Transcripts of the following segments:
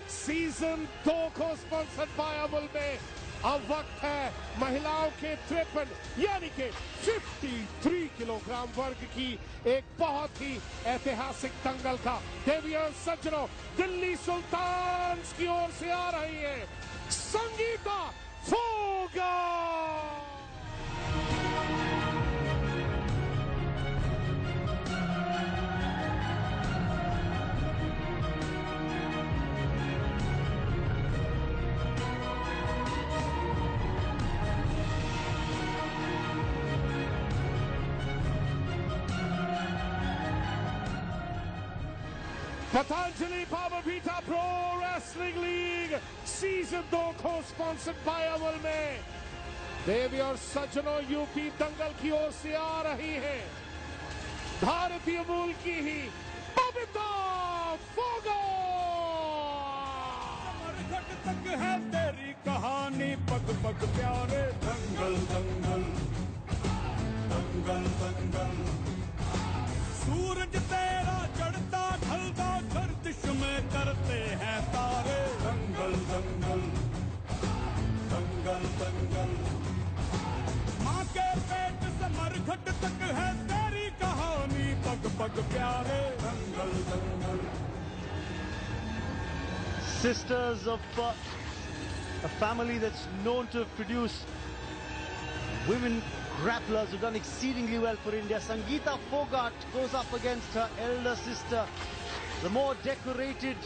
Season 2 को sponsor by Amul में अब वक्त है महिलाओं के 53 यानी के 53 किलोग्राम वर्ग की एक बहुत ही ऐतिहासिक दंगल का। देवियों सज्जनों, दिल्ली सुल्तान्स की ओर से आ रही है Sangeeta Phogat. Patanjali babeta pro wrestling league season 2 को स्पॉन्सर्ड बाय अमूल में देवी और सज्जनों यूपी दंगल की ओर से आ रही है भारतीय मूल की ही babeta फोगाट। मरघट तक है तेरी कहानी, पग पग प्यारे दंगल दंगल दंगल दंगल। सूरज तेरा चढ़ता ढलता गर्दिश में करते हैं तारे दंगल दंगल दंगल दंगल। माँ के पेट से मरघट तक है तेरी कहानी, पग पग प्यारे दंगल दंगल। Sisters of a family that's known to produce women grapplers who've done exceedingly well for India. Sangeeta Fogat goes up against her elder sister, the more decorated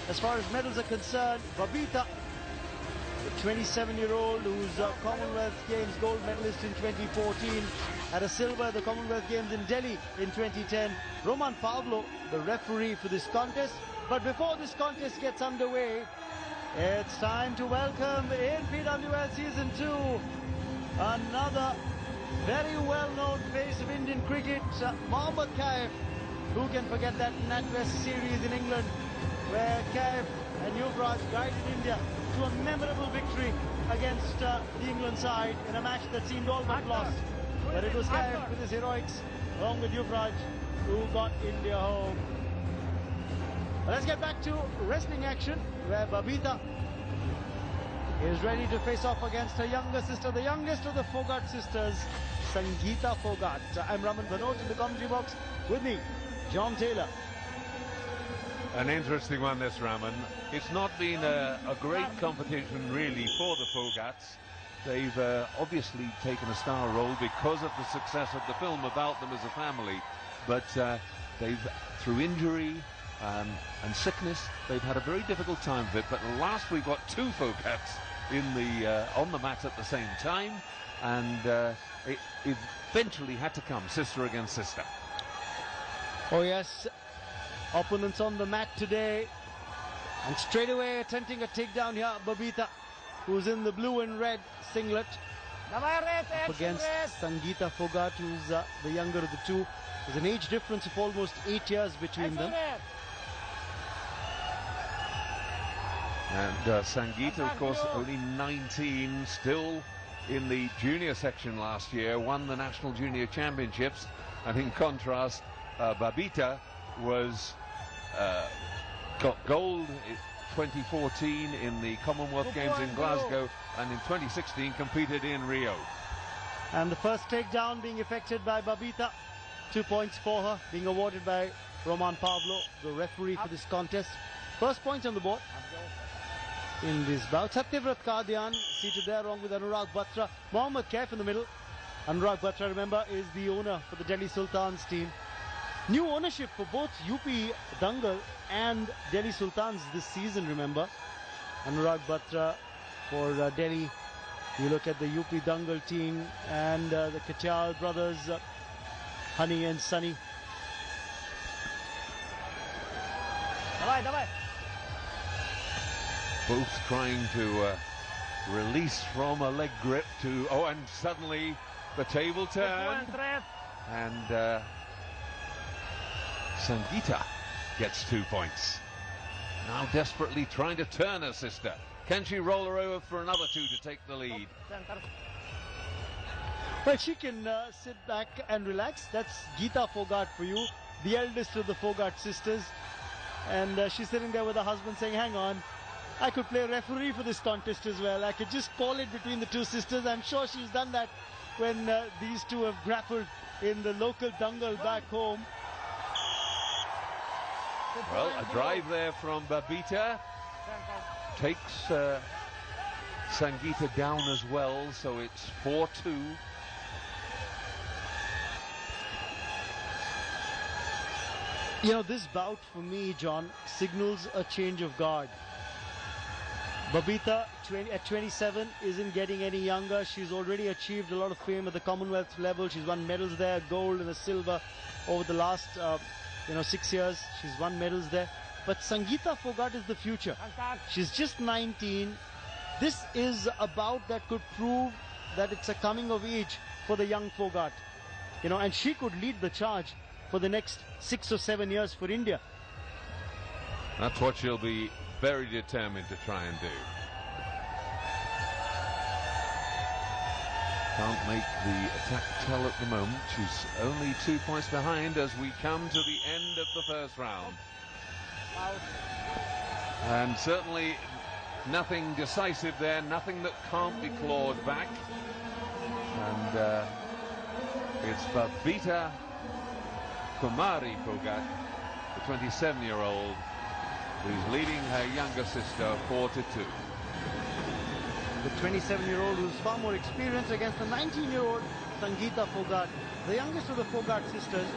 as far as medals are concerned, babeta, the 27-year-old who's a Commonwealth Games gold medalist in 2014, had a silver at the Commonwealth Games in Delhi in 2010. Roman Pavlo, the referee for this contest. But before this contest gets underway, it's time to welcome in PBL Season 2 another very well-known face of Indian cricket, Mohammad Kaif. Who can forget that NatWest series in England where Kaif and Yuvraj guided India to a memorable victory against the England side in a match that seemed all but lost. But it was Kaif with his heroics along with Yuvraj who got India home. But let's get back to wrestling action where babeta is ready to face off against her younger sister, the youngest of the Fogat sisters, Sangeeta Fogat. I'm Raman Bhanot in the commentary box. With me, John Taylor. An interesting one, this, Raman. It's not been a great competition, really, for the Fogats. They've obviously taken a star role because of the success of the film about them as a family. But they've, through injury and sickness, they've had a very difficult time of it. But last we got two Fogats in the on the mat at the same time, and it eventually had to come sister against sister. Oh yes, opponents on the mat today, and straight away attempting a takedown here, babeta, who's in the blue and red singlet, up against Sangeeta Fogat, who's the younger of the two. There's an age difference of almost 8 years between them. And Sangeeta, of course, only 19, still in the junior section last year, won the National Junior Championships, and in contrast, babeta was got gold in 2014 in the Commonwealth Games in Glasgow, and in 2016 competed in Rio. And the first takedown being effected by babeta, 2 points for her, being awarded by Roman Pavlo, the referee for this contest. First points on the board in this bout. Satyavrat Kadian seated there along with Anurag Batra. Mohammad Kaif in the middle. Anurag Batra, remember, is the owner for the Delhi Sultans team. New ownership for both UP Dangal and Delhi Sultans this season, remember. Anurag Batra for Delhi. You look at the UP Dangal team and the Katyal brothers, Honey and Sunny. Both trying to release from a leg grip to, oh, and suddenly the table turned, and Sangeeta gets 2 points. Now desperately trying to turn her sister. Can she roll her over for another two to take the lead? Well, she can sit back and relax. That's Geeta Fogat for you, the eldest of the Fogat sisters. And she's sitting there with her husband saying, hang on, I could play referee for this contest as well. I could just call it between the two sisters. I'm sure she's done that when these two have grappled in the local dangal back home. Well, a drive there from Babeta takes Sangeeta down as well, so it's 4-2. You know, this bout for me, John, signals a change of guard. Babeta, at 27, isn't getting any younger. She's already achieved a lot of fame at the Commonwealth level. She's won medals there, gold and a silver over the last 6 years. She's won medals there. But Sangeeta Phogat is the future. She's just 19. This is a bout that could prove that it's a coming of age for the young Phogat. You know, and she could lead the charge for the next 6 or 7 years for India. That's what she'll be very determined to try and do. Can't make the attack tell at the moment. She's only 2 points behind as we come to the end of the first round. And certainly nothing decisive there, nothing that can't be clawed back. And it's Babeta Kumari Phogat, the 27-year-old, who's leading her younger sister 4-2. The 27-year-old who's far more experienced against the 19-year-old Sangeeta Phogat, the youngest of the Phogat sisters.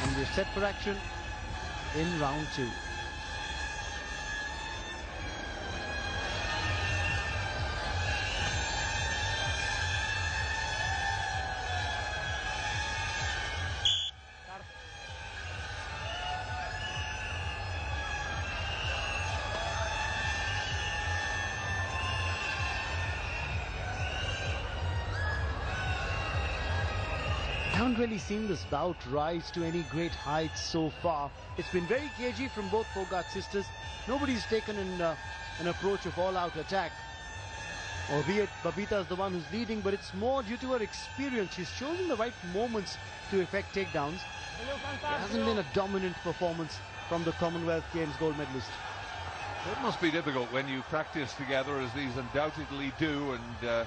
And we're set for action in round 2. I haven't really seen this bout rise to any great heights so far. It's been very cagey from both Phogat sisters. Nobody's taken an approach of all-out attack. Albeit Babeta is the one who's leading, but it's more due to her experience. She's chosen the right moments to effect takedowns. There hasn't been a dominant performance from the Commonwealth Games gold medalist. It must be difficult when you practice together, as these undoubtedly do, and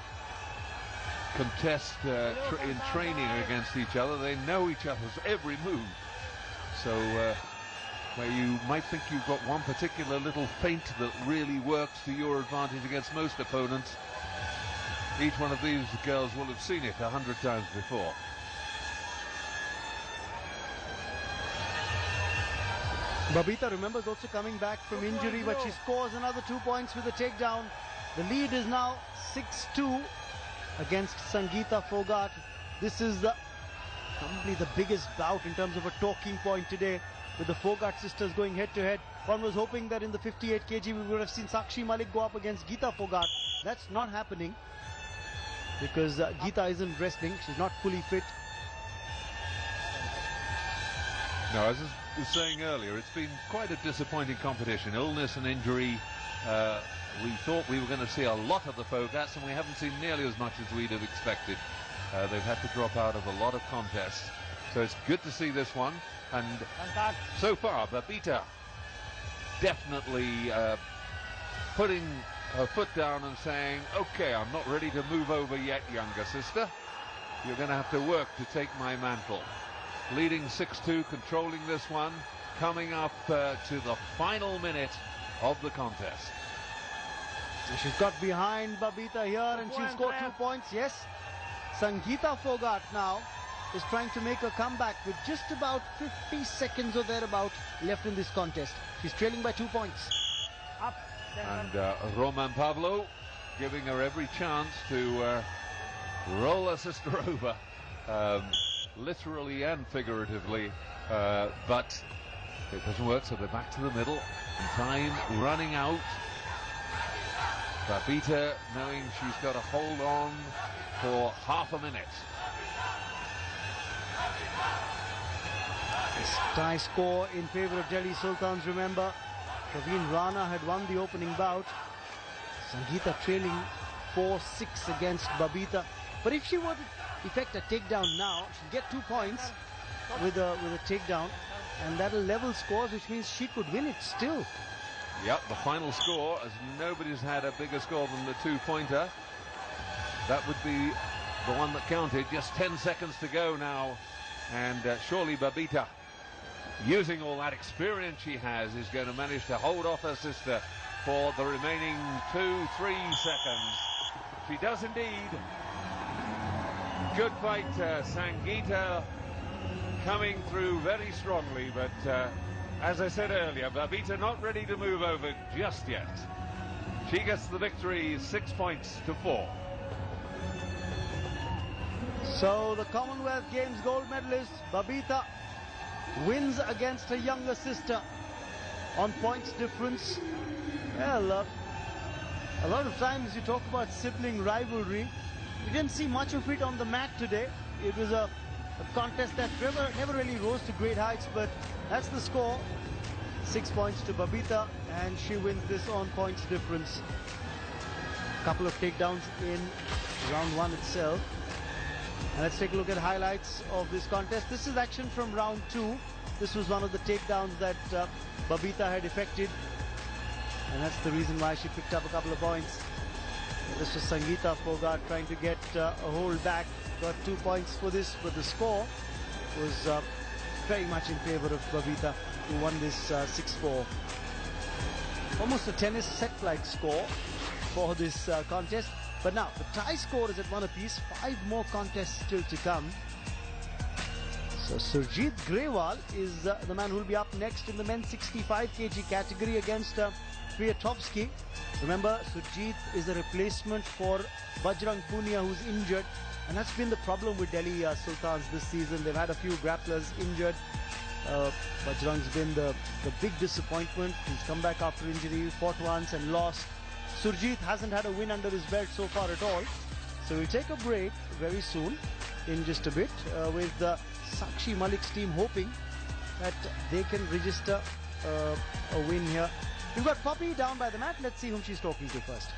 contest in training against each other. They know each other's every move. So where you might think you've got one particular little feint that really works to your advantage against most opponents, each one of these girls will have seen it 100 times before. Babeta, remember, is also coming back from injury, but she scores another 2 points with a takedown. The lead is now 6-2 against Sangeeta Phogat. This is probably the biggest bout in terms of a talking point today, with the Phogat sisters going head to head. One was hoping that in the 58 kg we would have seen Sakshi Malik go up against Geeta Phogat. That's not happening because Geeta isn't wrestling. She's not fully fit. No, as I was saying earlier, it's been quite a disappointing competition. Illness and injury. We thought we were going to see a lot of the Phogats, and we haven't seen nearly as much as we'd have expected. They've had to drop out of a lot of contests. So it's good to see this one. And so far, Babeta definitely putting her foot down and saying, okay, I'm not ready to move over yet, younger sister. You're going to have to work to take my mantle. Leading 6-2, controlling this one, coming up to the final minute of the contest. She's got behind Babeta here and she'll score 2 points. Yes, Sangeeta Phogat now is trying to make a comeback with just about 50 seconds or thereabout left in this contest. She's trailing by 2 points. And Roman Pavlo giving her every chance to roll her sister over, literally and figuratively, but it doesn't work, so they're back to the middle. And time running out. Babeta knowing she's got to hold on for half a minute. This tie score in favour of Delhi Sultans. Remember, Praveen Rana had won the opening bout. Sangeeta trailing 4-6 against Babeta. But if she were to effect a takedown now, she'll get 2 points with a takedown, and that'll level scores, which means she could win it still. Yep, the final score, as nobody's had a bigger score than the two-pointer. That would be the one that counted. Just 10 seconds to go now. And surely Babeta, using all that experience she has, is going to manage to hold off her sister for the remaining 2-3 seconds. She does indeed. Good fight, Sangeeta coming through very strongly, but as I said earlier, Babeta not ready to move over just yet. She gets the victory, 6 points to 4. So the Commonwealth Games gold medalist Babeta wins against her younger sister on points difference. Well, a lot of times you talk about sibling rivalry. We didn't see much of it on the mat today. It was a contest that never really rose to great heights, but that's the score. 6 points to Babeta, and she wins this on points difference. A couple of takedowns in round 1 itself. And let's take a look at highlights of this contest. This is action from round 2. This was one of the takedowns that Babeta had effected, and that's the reason why she picked up a couple of points. This was Sangeeta Phogat trying to get a hold back. Got 2 points for this, but the score was very much in favor of Babeta, who won this 6-4. Almost a tennis set-like score for this contest. But now, the tie score is at 1 apiece. 5 more contests still to come. So Surjit Grewal is the man who will be up next in the men's 65 kg category against Kwiatkowski. Remember, Surjit is a replacement for Bajrang Punia, who's injured. And that's been the problem with Delhi Sultans this season. They've had a few grapplers injured. Bajrang's been the big disappointment. He's come back after injury, fought once and lost. Surjit hasn't had a win under his belt so far at all. So we'll take a break very soon, in just a bit, with Sakshi Malik's team hoping that they can register a win here. We've got Poppy down by the mat. Let's see whom she's talking to first.